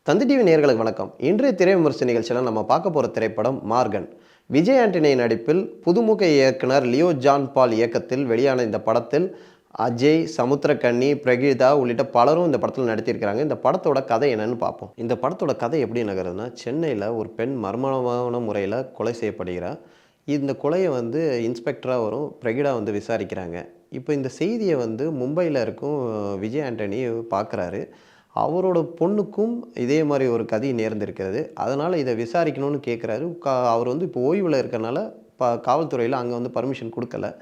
தந்தி TV நேயர்களுக்கு வணக்கம். இன்றைய திரை விமர்சன நிகழ்ச்சியில் நம்ம பார்க்க போகிற திரைப்படம் மார்கன். விஜய் ஆண்டனி நடிப்பில் புதுமுக இயக்குனர் லியோ ஜான் பால் இயக்கத்தில் வெளியான இந்த படத்தில் அஜய், சமுத்திரக்கன்னி, பிரகீதா உள்ளிட்ட பலரும் இந்த படத்தில் நடித்திருக்கிறாங்க. இந்த படத்தோட கதை என்னன்னு பார்ப்போம். இந்த படத்தோட கதை எப்படி நகருதுன்னா, சென்னையில் ஒரு பெண் மர்மமான முறையில் கொலை செய்யப்படுகிறார். இந்த கொலையை இன்ஸ்பெக்டராக வரும் பிரகீதா விசாரிக்கிறாங்க. இப்போ இந்த செய்தியை மும்பையில் இருக்கும் விஜய் ஆண்டனி பார்க்குறாரு. அவரோட பொண்ணுக்கும் இதே மாதிரி ஒரு கதை நேர்ந்திருக்கிறது. அதனால் இதை விசாரிக்கணும்னு கேட்குறாரு. அவர் இப்போ ஓய்வில் இருக்கறனால காவல்துறையில் அங்கே பர்மிஷன் கொடுக்கல.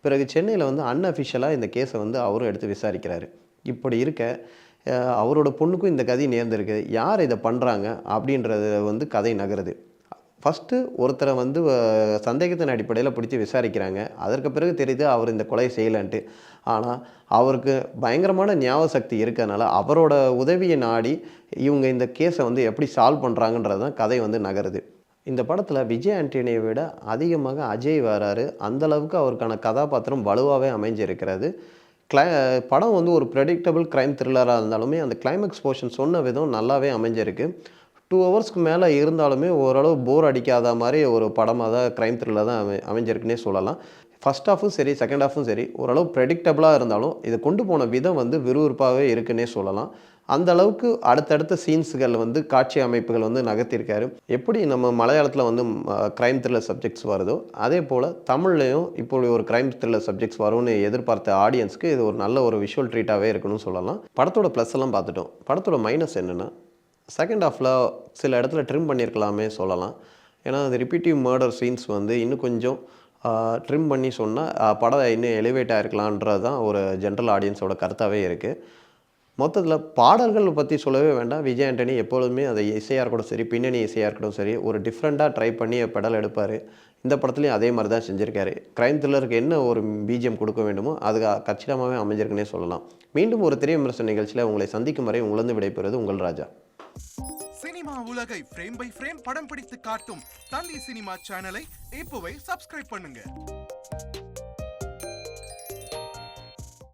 பிறகு சென்னையில் அன்அஃபிஷியலாக இந்த கேஸை அவரும் எடுத்து விசாரிக்கிறாரு. இப்படி இருக்க அவரோட பொண்ணுக்கும் இந்த கதை நேர்ந்திருக்கு. யார் இதை பண்ணுறாங்க அப்படின்றது கதை நகருது. ஃபஸ்ட்டு ஒருத்தரை சந்தேகத்தின் அடிப்படையில் பிடிச்சி விசாரிக்கிறாங்க. அதற்கு பிறகு தெரியுது அவர் இந்த கொலை செய்யலைன்ட்டு. ஆனால் அவருக்கு பயங்கரமான ஞாபக சக்தி இருக்கிறதுனால அவரோட உதவியை நாடி இவங்க இந்த கேஸை எப்படி சால்வ் பண்ணுறாங்கன்றது தான் கதை நகருது. இந்த படத்தில் விஜய் ஆண்டனியை விட அதிகமாக அஜய் வராரு. அந்தளவுக்கு அவருக்கான கதாபாத்திரம் வலுவாகவே அமைஞ்சிருக்கிறது. படம் ஒரு ப்ரெடிக்டபிள் க்ரைம் த்ரில்லராக இருந்தாலுமே அந்த கிளைமேக்ஸ் போர்ஷன் சொன்ன விதம் நல்லாவே அமைஞ்சிருக்கு. 2 ஹவர்ஸ்க்கு மேலே இருந்தாலுமே ஓரளவு போர் அடிக்காத மாதிரி ஒரு படமாக தான் க்ரைம் த்ரில்லர் தான் அமைஞ்சிருக்குன்னே சொல்லலாம். ஃபஸ்ட் ஹாஃபும் சரி, செகண்ட் ஹாஃபும் சரி, ஓரளவு ப்ரெடிக்டபிளாக இருந்தாலும் இதை கொண்டு போன விதம் விறுவிறுப்பாகவே இருக்குன்னே சொல்லலாம். அந்த அளவுக்கு அடுத்தடுத்த சீன்ஸுகள் காட்சி அமைப்புகள் நகர்த்தியிருக்காரு. எப்படி நம்ம மலையாளத்தில் க்ரைம் த்ரில்லர் சப்ஜெக்ட்ஸ் வருதோ அதே போல் தமிழ்லையும் இப்படி ஒரு க்ரைம் த்ரில்லர் சப்ஜெக்ட்ஸ் வரும்னு எதிர்பார்த்த ஆடியன்ஸ்க்கு இது ஒரு நல்ல ஒரு விஷுவல் ட்ரீட்டாகவே இருக்குன்னு சொல்லலாம். படத்தோட ப்ளஸ் எல்லாம் பார்த்துட்டோம். படத்தோட மைனஸ் என்னென்னா, செகண்ட் ஹாஃபில் சில இடத்துல ட்ரிம் பண்ணியிருக்கலாமே சொல்லலாம். ஏன்னா அது ரிப்பீட்டிவ் மர்டர் சீன்ஸ் இன்னும் கொஞ்சம் ட்ரிம் பண்ணி சொன்னால் படம் இன்னும் எலிவேட் ஆகிருக்கலான்றது தான் ஒரு ஜென்ரல் ஆடியன்ஸோட கருத்தாகவே இருக்குது. மொத்தத்தில் பாடல்கள் பற்றி சொல்லவே வேண்டாம். விஜய் ஆண்டனி எப்பொழுதுமே அதை இசையாக இருக்கட்டும் சரி, பின்னணி இசையாக இருக்கட்டும் சரி, ஒரு டிஃப்ரெண்ட்டாக ட்ரை பண்ணி பெடல் எடுப்பார். இந்த படத்துலையும் அதே மாதிரி தான் செஞ்சுருக்காரு. க்ரைம் த்ரில்லருக்கு என்ன ஒரு பிஜிஎம் கொடுக்க வேண்டுமோ அது கச்சிதமாகவே அமைஞ்சிருக்குன்னே சொல்லலாம். மீண்டும் ஒரு திரை விமர்சன நிகழ்ச்சியில் உங்களை சந்திக்கும் வரை உங்களிருந்து விடைபெறுவது உங்கள் ராஜா. சினிமா உலகை ஃப்ரேம் பை ஃப்ரேம் படம் பிடித்து காட்டும் தந்தி சினிமா சேனலை இப்போவே சப்ஸ்கிரைப் பண்ணுங்க.